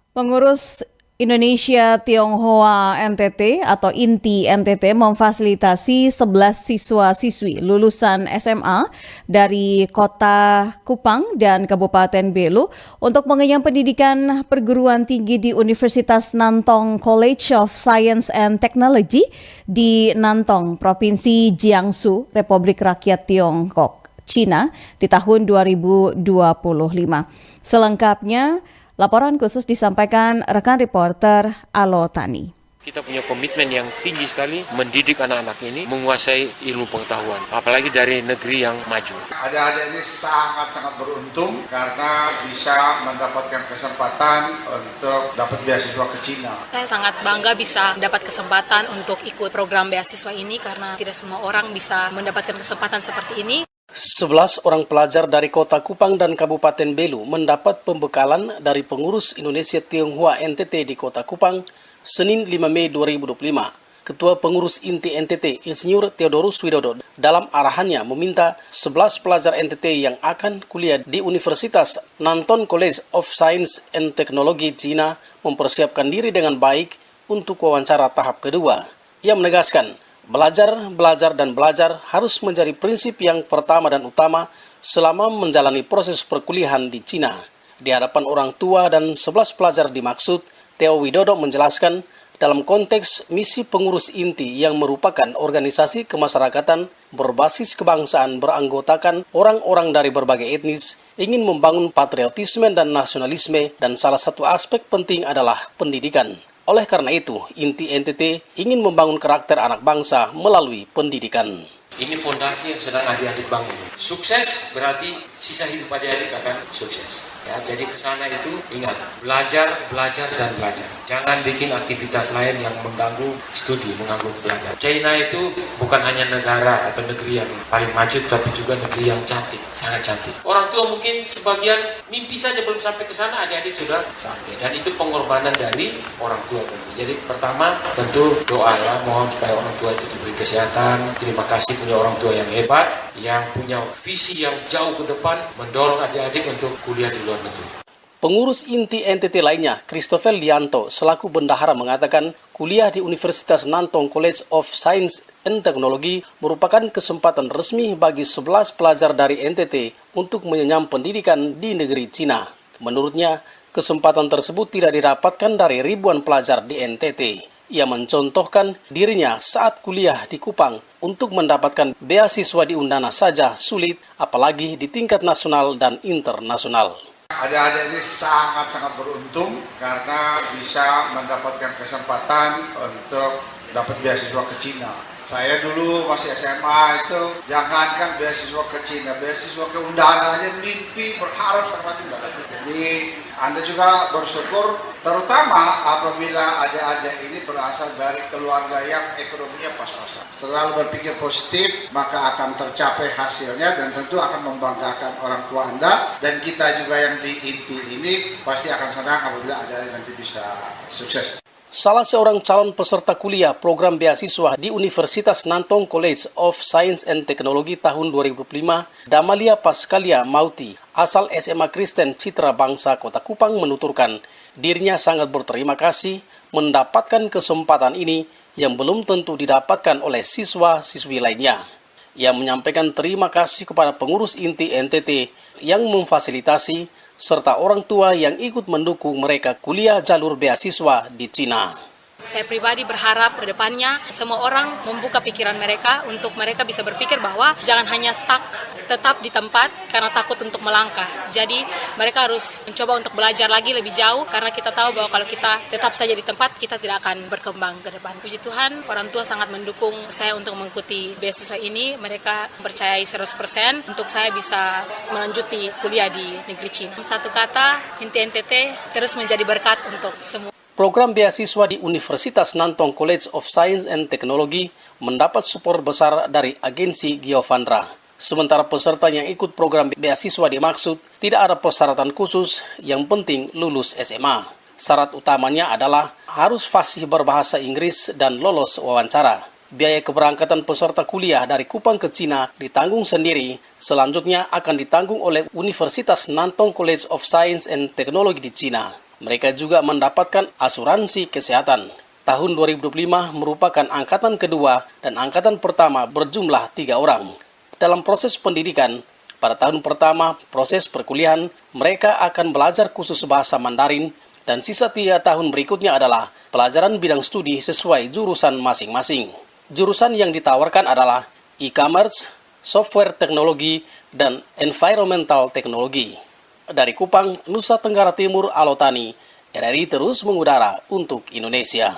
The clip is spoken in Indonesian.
Pengurus Indonesia Tionghoa NTT atau INTI NTT memfasilitasi 11 siswa-siswi lulusan SMA dari Kota Kupang dan Kabupaten Belu untuk mengenyam pendidikan perguruan tinggi di Universitas Nantong College of Science and Technology di Nantong, Provinsi Jiangsu, Republik Rakyat Tiongkok, Cina di tahun 2025. Selengkapnya, laporan khusus disampaikan rekan reporter Alo Tani. Kita punya komitmen yang tinggi sekali mendidik anak-anak ini menguasai ilmu pengetahuan, apalagi dari negeri yang maju. Adik-adik ini sangat-sangat beruntung karena bisa mendapatkan kesempatan untuk dapat beasiswa ke Cina. Saya sangat bangga bisa mendapat kesempatan untuk ikut program beasiswa ini karena tidak semua orang bisa mendapatkan kesempatan seperti ini. 11 orang pelajar dari Kota Kupang dan Kabupaten Belu mendapat pembekalan dari pengurus Indonesia Tionghoa NTT di Kota Kupang Senin 5 Mei 2025. Ketua Pengurus INTI NTT Insinyur Theodorus Widodo dalam arahannya meminta 11 pelajar NTT yang akan kuliah di Universitas Nantong College of Science and Technology Cina mempersiapkan diri dengan baik untuk wawancara tahap kedua. Ia menegaskan, belajar harus menjadi prinsip yang pertama dan utama selama menjalani proses perkuliahan di Cina. Di hadapan orang tua dan 11 pelajar dimaksud, Theo Widodo menjelaskan dalam konteks misi pengurus INTI yang merupakan organisasi kemasyarakatan berbasis kebangsaan beranggotakan orang-orang dari berbagai etnis, ingin membangun patriotisme dan nasionalisme, dan salah satu aspek penting adalah pendidikan. Oleh karena itu, INTI NTT ingin membangun karakter anak bangsa melalui pendidikan. Ini fondasi yang sedang adik-adik bangun. Sukses berarti sisa hidup adik-adik akan sukses. Ya, jadi ke sana itu ingat, belajar. Jangan bikin aktivitas lain yang mengganggu studi, mengganggu belajar. China itu bukan hanya negara atau negeri yang paling maju, tapi juga negeri yang cantik, sangat cantik. Orang tua mungkin sebagian mimpi saja belum sampai ke sana, adik-adik sudah sampai. Dan itu pengorbanan dari orang tua tentu. Jadi pertama tentu doa ya, mohon supaya orang tua itu diberi kesehatan. Terima kasih punya orang tua yang hebat, yang punya visi yang jauh ke depan, mendorong adik-adik untuk kuliah di luar negeri. Pengurus INTI NTT lainnya, Christopher Lianto, selaku bendahara mengatakan kuliah di Universitas Nantong College of Science and Technology merupakan kesempatan resmi bagi 11 pelajar dari NTT untuk mengenyam pendidikan di negeri Cina. Menurutnya, kesempatan tersebut tidak didapatkan dari ribuan pelajar di NTT. Ia mencontohkan dirinya saat kuliah di Kupang untuk mendapatkan beasiswa di Undana saja sulit, apalagi di tingkat nasional dan internasional. Adik-adik ini sangat-sangat beruntung karena bisa mendapatkan kesempatan untuk dapat beasiswa ke Cina. Saya dulu masih SMA itu, jangankan beasiswa ke Cina, beasiswa ke Undana aja mimpi, berharap sangat tidak dapat. Jadi Anda juga bersyukur, terutama apabila adik-adik ini berasal dari keluarga yang ekonominya pas-pasan. Selalu berpikir positif, maka akan tercapai hasilnya dan tentu akan membanggakan orang tua Anda. Dan kita juga yang di INTI ini pasti akan senang apabila adik-adik nanti bisa sukses. Salah seorang calon peserta kuliah program beasiswa di Universitas Nantong College of Science and Technology tahun 2005, Damalia Pascalia Mauti, asal SMA Kristen Citra Bangsa Kota Kupang menuturkan dirinya sangat berterima kasih mendapatkan kesempatan ini yang belum tentu didapatkan oleh siswa-siswi lainnya. Ia menyampaikan terima kasih kepada pengurus INTI NTT yang memfasilitasi serta orang tua yang ikut mendukung mereka kuliah jalur beasiswa di Cina. Saya pribadi berharap ke depannya semua orang membuka pikiran mereka untuk mereka bisa berpikir bahwa jangan hanya stuck tetap di tempat karena takut untuk melangkah. Jadi mereka harus mencoba untuk belajar lagi lebih jauh karena kita tahu bahwa kalau kita tetap saja di tempat kita tidak akan berkembang ke depan. Puji Tuhan, orang tua sangat mendukung saya untuk mengikuti beasiswa ini. Mereka percayai 100% untuk saya bisa melanjuti kuliah di negeri Cina. Satu kata, INTI NTT terus menjadi berkat untuk semua. Program beasiswa di Universitas Nantong College of Science and Technology mendapat support besar dari agensi Giovandra. Sementara peserta yang ikut program beasiswa dimaksud tidak ada persyaratan khusus, yang penting lulus SMA. Syarat utamanya adalah harus fasih berbahasa Inggris dan lolos wawancara. Biaya keberangkatan peserta kuliah dari Kupang ke Cina ditanggung sendiri, selanjutnya akan ditanggung oleh Universitas Nantong College of Science and Technology di Cina. Mereka juga mendapatkan asuransi kesehatan. Tahun 2025 merupakan angkatan kedua dan angkatan pertama berjumlah 3 orang. Dalam proses pendidikan, pada tahun pertama proses perkuliahan, mereka akan belajar khusus bahasa Mandarin dan sisa 3 tahun berikutnya adalah pelajaran bidang studi sesuai jurusan masing-masing. Jurusan yang ditawarkan adalah e-commerce, software teknologi, dan environmental teknologi. Dari Kupang, Nusa Tenggara Timur, Alotani, RRI terus mengudara untuk Indonesia.